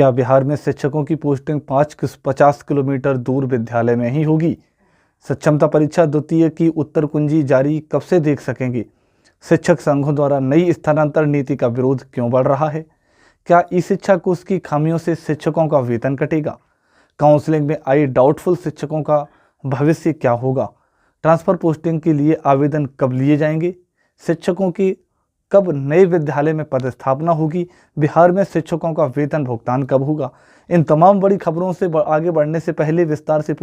क्या बिहार में शिक्षकों की पोस्टिंग 50 किलोमीटर दूर विद्यालय में ही होगी? सक्षमता परीक्षा द्वितीय की उत्तर कुंजी जारी कब से देख सकेंगे? शिक्षक संघों द्वारा नई स्थानांतरण नीति का विरोध क्यों बढ़ रहा है? क्या ई शिक्षा कोष की खामियों से शिक्षकों का वेतन कटेगा? काउंसलिंग में आई डाउटफुल शिक्षकों का भविष्य क्या होगा? ट्रांसफर पोस्टिंग के लिए आवेदन कब लिए जाएंगे? शिक्षकों की कब नए विद्यालय में पदस्थापना होगी? बिहार में शिक्षकों का वेतन भुगतान कब होगा? इन तमाम बड़ी खबरों से आगे बढ़ने से पहले, विस्तार से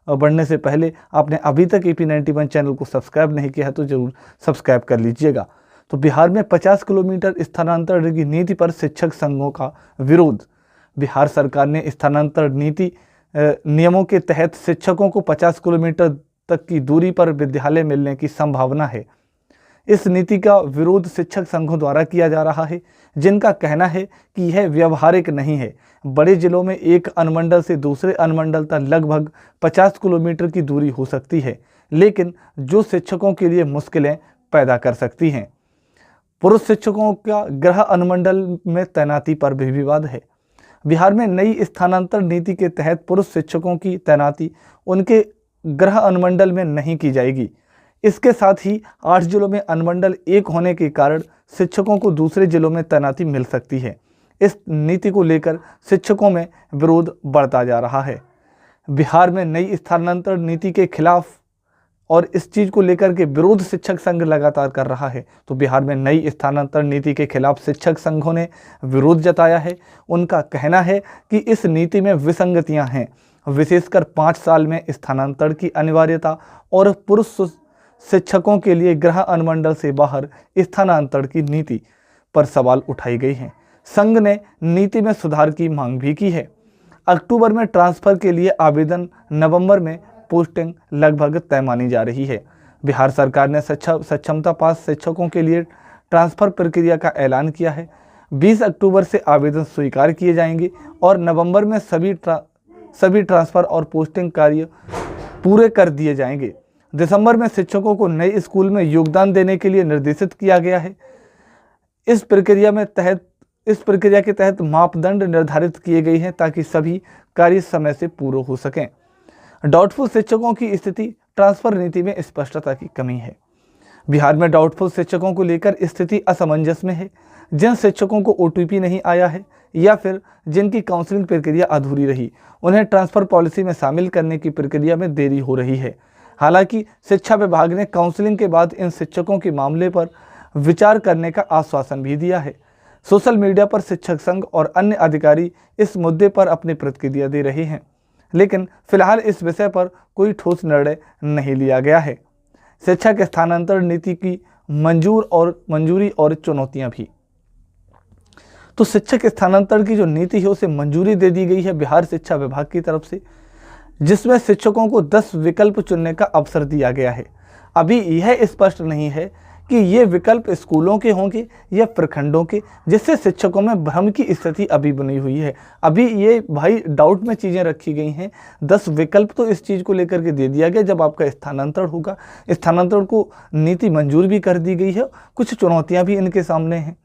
बढ़ने से पहले आपने अभी तक AP91 चैनल को सब्सक्राइब नहीं किया है तो जरूर सब्सक्राइब कर लीजिएगा। तो बिहार में 50 किलोमीटर स्थानांतरण की नीति पर शिक्षक संघों का विरोध। बिहार सरकार ने स्थानांतरण नीति नियमों के तहत शिक्षकों को 50 किलोमीटर तक की दूरी पर विद्यालय मिलने की संभावना है। इस नीति का विरोध शिक्षक संघों द्वारा किया जा रहा है, जिनका कहना है कि यह व्यवहारिक नहीं है। बड़े जिलों में एक अनुमंडल से दूसरे अनुमंडल तक लगभग 50 किलोमीटर की दूरी हो सकती है, लेकिन जो शिक्षकों के लिए मुश्किलें पैदा कर सकती हैं। पुरुष शिक्षकों का गृह अनुमंडल में तैनाती पर भी विवाद है। बिहार में नई स्थानांतरण नीति के तहत पुरुष शिक्षकों की तैनाती उनके गृह अनुमंडल में नहीं की जाएगी। इसके साथ ही 8 जिलों में अनुमंडल एक होने के कारण शिक्षकों को दूसरे जिलों में तैनाती मिल सकती है। इस नीति को लेकर शिक्षकों में विरोध बढ़ता जा रहा है। बिहार में नई स्थानांतरण नीति के खिलाफ और इस चीज़ को लेकर के विरोध शिक्षक संघ लगातार कर रहा है। तो बिहार में नई स्थानांतरण नीति के खिलाफ शिक्षक संघों ने विरोध जताया है। उनका कहना है कि इस नीति में विसंगतियां हैं, विशेषकर 5 साल में स्थानांतरण की अनिवार्यता और पुरुष शिक्षकों के लिए गृह अनुमंडल से बाहर स्थानांतरण की नीति पर सवाल उठाई गई हैं। संघ ने नीति में सुधार की मांग भी की है। अक्टूबर में ट्रांसफर के लिए आवेदन, नवंबर में पोस्टिंग लगभग तय मानी जा रही है। बिहार सरकार ने सक्षमता पास शिक्षकों के लिए ट्रांसफर प्रक्रिया का ऐलान किया है। 20 अक्टूबर से आवेदन स्वीकार किए जाएंगे और नवंबर में सभी ट्रांसफर और पोस्टिंग कार्य पूरे कर दिए जाएंगे। दिसंबर में शिक्षकों को नए स्कूल में योगदान देने के लिए निर्देशित किया गया है। इस प्रक्रिया के तहत मापदंड निर्धारित किए गए हैं ताकि सभी कार्य समय से पूरे हो सकें। डाउटफुल शिक्षकों की स्थिति, ट्रांसफर नीति में स्पष्टता की कमी है। बिहार में डाउटफुल शिक्षकों को लेकर स्थिति असमंजस में है। जिन शिक्षकों को OTP नहीं आया है या फिर जिनकी काउंसलिंग प्रक्रिया अधूरी रही, उन्हें ट्रांसफर पॉलिसी में शामिल करने की प्रक्रिया में देरी हो रही है। हालांकि शिक्षा विभाग ने काउंसलिंग के बाद इन शिक्षकों के मामले पर विचार करने का आश्वासन भी दिया है। सोशल मीडिया पर शिक्षक संघ और अन्य अधिकारी इस मुद्दे पर अपनी प्रतिक्रिया दे रहे हैं, लेकिन फिलहाल इस विषय पर कोई ठोस निर्णय नहीं लिया गया है। शिक्षक स्थानांतरण नीति की मंजूरी और चुनौतियां भी। तो शिक्षक स्थानांतरण की जो नीति है उसे मंजूरी दे दी गई है बिहार शिक्षा विभाग की तरफ से, जिसमें शिक्षकों को 10 विकल्प चुनने का अवसर दिया गया है। अभी यह स्पष्ट नहीं है कि ये विकल्प स्कूलों के होंगे या प्रखंडों के, जिससे शिक्षकों में भ्रम की स्थिति अभी बनी हुई है। अभी ये भाई डाउट में चीज़ें रखी गई हैं। 10 विकल्प तो इस चीज़ को लेकर के दे दिया गया जब आपका स्थानांतरण होगा। स्थानांतरण को नीति मंजूर भी कर दी गई है, कुछ चुनौतियाँ भी इनके सामने हैं,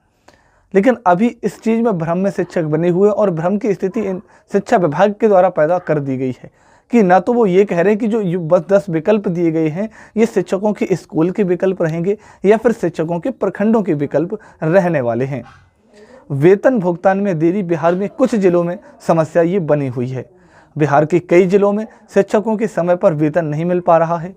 लेकिन अभी इस चीज़ में भ्रम में शिक्षक बने हुए और भ्रम की स्थिति शिक्षा विभाग के द्वारा पैदा कर दी गई है कि ना तो वो ये कह रहे हैं कि जो बस 10 विकल्प दिए गए हैं ये शिक्षकों के स्कूल के विकल्प रहेंगे या फिर शिक्षकों के प्रखंडों के विकल्प रहने वाले हैं। वेतन भुगतान में देरी, बिहार में कुछ जिलों में समस्या ये बनी हुई है। बिहार के कई जिलों में शिक्षकों के समय पर वेतन नहीं मिल पा रहा है।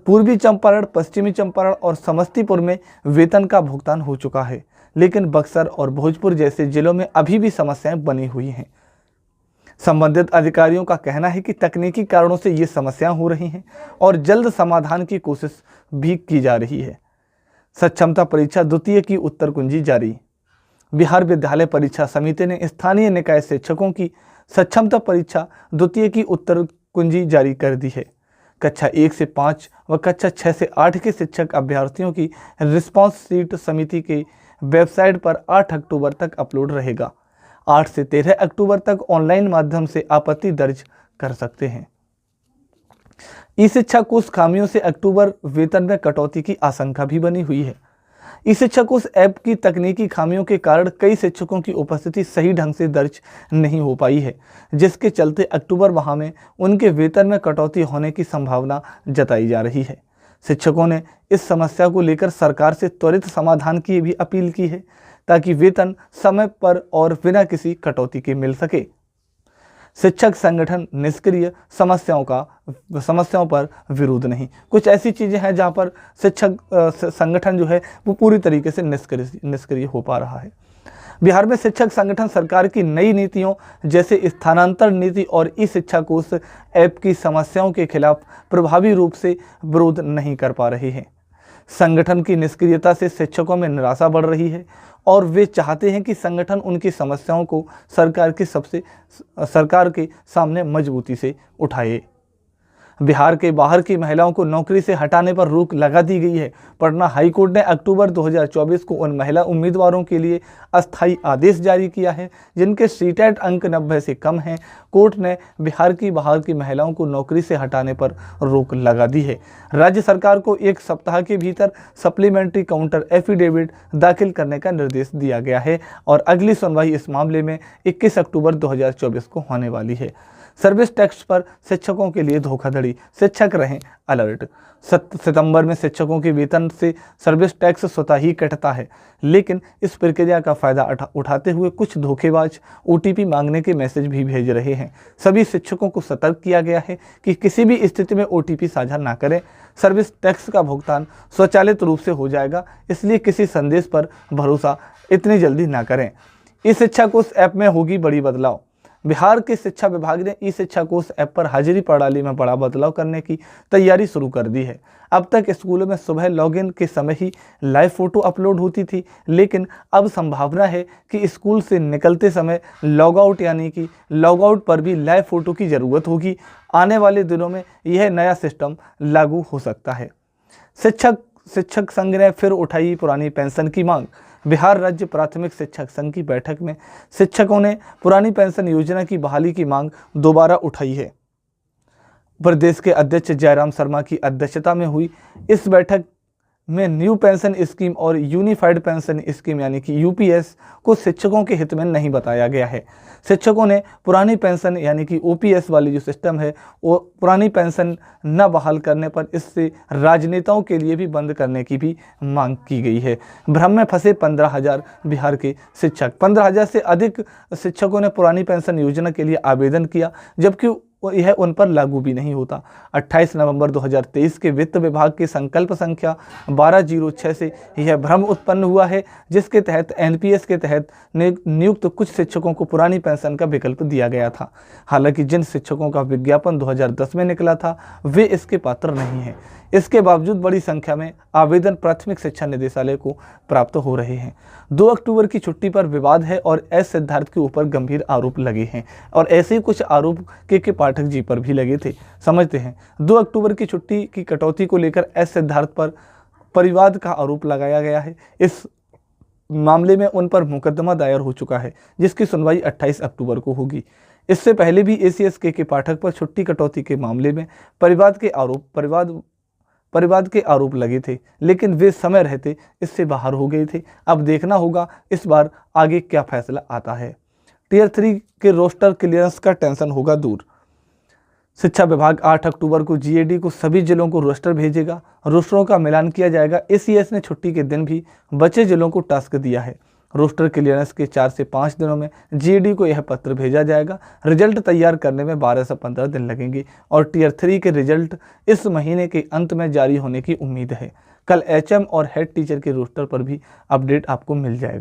पूर्वी चंपारण, पश्चिमी चंपारण और समस्तीपुर में वेतन का भुगतान हो चुका है, लेकिन बक्सर और भोजपुर जैसे जिलों में अभी भी समस्याएं बनी हुई हैं। संबंधित अधिकारियों का कहना है कि तकनीकी कारणों से ये समस्याएं हो रही हैं और जल्द समाधान की कोशिश भी की जा रही है। सक्षमता परीक्षा द्वितीय की उत्तर कुंजी जारी। बिहार विद्यालय परीक्षा समिति ने स्थानीय निकाय शिक्षकों की सक्षमता परीक्षा द्वितीय की उत्तर कुंजी जारी कर दी है। कक्षा 1 से 5 व कक्षा 6 से 8 के शिक्षक अभ्यर्थियों की रिस्पांस शीट समिति के वेबसाइट पर 8 अक्टूबर तक अपलोड रहेगा। 8 से 13 अक्टूबर तक ऑनलाइन माध्यम से आपत्ति दर्ज कर सकते हैं। ई शिक्षा कोष खामियों से अक्टूबर वेतन में कटौती की आशंका भी बनी हुई है। ई शिक्षक उस ऐप की तकनीकी खामियों के कारण कई शिक्षकों की उपस्थिति सही ढंग से दर्ज नहीं हो पाई है, जिसके चलते अक्टूबर माह में उनके वेतन में कटौती होने की संभावना जताई जा रही है। शिक्षकों ने इस समस्या को लेकर सरकार से त्वरित समाधान की भी अपील की है, ताकि वेतन समय पर और बिना किसी कटौती के मिल सके। शिक्षक संगठन निष्क्रिय, समस्याओं पर विरोध नहीं। कुछ ऐसी चीज़ें हैं जहां पर शिक्षक संगठन जो है वो पूरी तरीके से निष्क्रिय हो पा रहा है। बिहार में शिक्षक संगठन सरकार की नई नीतियों जैसे स्थानांतरण नीति और ई शिक्षा कोष ऐप की समस्याओं के खिलाफ प्रभावी रूप से विरोध नहीं कर पा रहे हैं। संगठन की निष्क्रियता से शिक्षकों में निराशा बढ़ रही है और वे चाहते हैं कि संगठन उनकी समस्याओं को सरकार के सामने मजबूती से उठाए। बिहार के बाहर की महिलाओं को नौकरी से हटाने पर रोक लगा दी गई है। पटना हाईकोर्ट ने अक्टूबर 2024 को उन महिला उम्मीदवारों के लिए अस्थायी आदेश जारी किया है जिनके सीटेट अंक 90 से कम हैं। कोर्ट ने बिहार की बाहर की महिलाओं को नौकरी से हटाने पर रोक लगा दी है। राज्य सरकार को 1 सप्ताह के भीतर सप्लीमेंट्री काउंटर एफिडेविट दाखिल करने का निर्देश दिया गया है और अगली सुनवाई इस मामले में 21 अक्टूबर 2024 को होने वाली है। सर्विस टैक्स पर शिक्षकों के लिए धोखाधड़ी, शिक्षक रहें अलर्ट। सितंबर में शिक्षकों के वेतन से सर्विस टैक्स स्वतः ही कटता है, लेकिन इस प्रक्रिया का फायदा उठाते हुए कुछ धोखेबाज ओटीपी मांगने के मैसेज भी भेज रहे हैं। सभी शिक्षकों को सतर्क किया गया है कि किसी भी स्थिति में ओटीपी साझा ना करें। सर्विस टैक्स का भुगतान स्वचालित रूप से हो जाएगा, इसलिए किसी संदेश पर भरोसा इतनी जल्दी ना करें। ई शिक्षा कोष ऐप में होगी बड़ी बदलाव। बिहार के शिक्षा विभाग ने ई शिक्षा कोष ऐप पर हाजिरी प्रणाली में बड़ा बदलाव करने की तैयारी शुरू कर दी है। अब तक स्कूलों में सुबह लॉगिन के समय ही लाइव फोटो अपलोड होती थी, लेकिन अब संभावना है कि स्कूल से निकलते समय लॉगआउट यानी कि लॉगआउट पर भी लाइव फोटो की ज़रूरत होगी। आने वाले दिनों में यह नया सिस्टम लागू हो सकता है। शिक्षक संघ ने फिर उठाई पुरानी पेंशन की मांग। बिहार राज्य प्राथमिक शिक्षक संघ की बैठक में शिक्षकों ने पुरानी पेंशन योजना की बहाली की मांग दोबारा उठाई है। प्रदेश के अध्यक्ष जयराम शर्मा की अध्यक्षता में हुई इस बैठक में न्यू पेंशन स्कीम और यूनिफाइड पेंशन स्कीम यानी कि यूपीएस को शिक्षकों के हित में नहीं बताया गया है। शिक्षकों ने पुरानी पेंशन यानी कि ओपीएस वाली जो सिस्टम है वो पुरानी पेंशन न बहाल करने पर इससे राजनेताओं के लिए भी बंद करने की भी मांग की गई है। भ्रम में फंसे 15,000 बिहार के शिक्षक। 15,000 से अधिक शिक्षकों ने पुरानी पेंशन योजना के लिए आवेदन किया, जबकि यह उन पर लागू भी नहीं होता। 28 नवंबर 2023 के वित्त विभाग के संकल्प संख्या 1206 से यह भ्रम उत्पन्न हुआ है, जिसके तहत एनपीएस के तहत नियुक्त कुछ शिक्षकों को पुरानी पेंशन का विकल्प दिया गया था। हालांकि जिन शिक्षकों का विज्ञापन 2010 में निकला था वे इसके पात्र नहीं हैं। इसके बावजूद बड़ी संख्या में आवेदन प्राथमिक शिक्षा निदेशालय को प्राप्त हो रहे हैं। 2 अक्टूबर की छुट्टी पर विवाद है और एस सिद्धार्थ के ऊपर गंभीर आरोप लगे हैं और ऐसे ही कुछ आरोप के पाठक जी पर भी लगे थे। समझते हैं 2 अक्टूबर की छुट्टी की कटौती को लेकर एस सिद्धार्थ पर परिवाद का आरोप लगाया गया है। इस मामले में उन पर मुकदमा दायर हो चुका है, जिसकी सुनवाई 28 अक्टूबर को होगी। इससे पहले भी एसीएस के पाठक पर छुट्टी कटौती के मामले में परिवाद के आरोप लगे थे, लेकिन वे समय रहते इससे बाहर हो गए थे। अब देखना होगा इस बार आगे क्या फैसला आता है। टियर 3 के रोस्टर क्लियरेंस का टेंशन होगा दूर। शिक्षा विभाग 8 अक्टूबर को जीएडी को सभी जिलों को रोस्टर भेजेगा। रोस्टरों का मिलान किया जाएगा। एसीएस ने छुट्टी के दिन भी बचे जिलों को टास्क दिया है। रोस्टर क्लियरेंस के 4 से 5 दिनों में जीएडी को यह पत्र भेजा जाएगा। रिजल्ट तैयार करने में 12 से 15 दिन लगेंगे और टियर 3 के रिजल्ट इस महीने के अंत में जारी होने की उम्मीद है। कल एचएम और हेड टीचर के रोस्टर पर भी अपडेट आपको मिल जाएगा।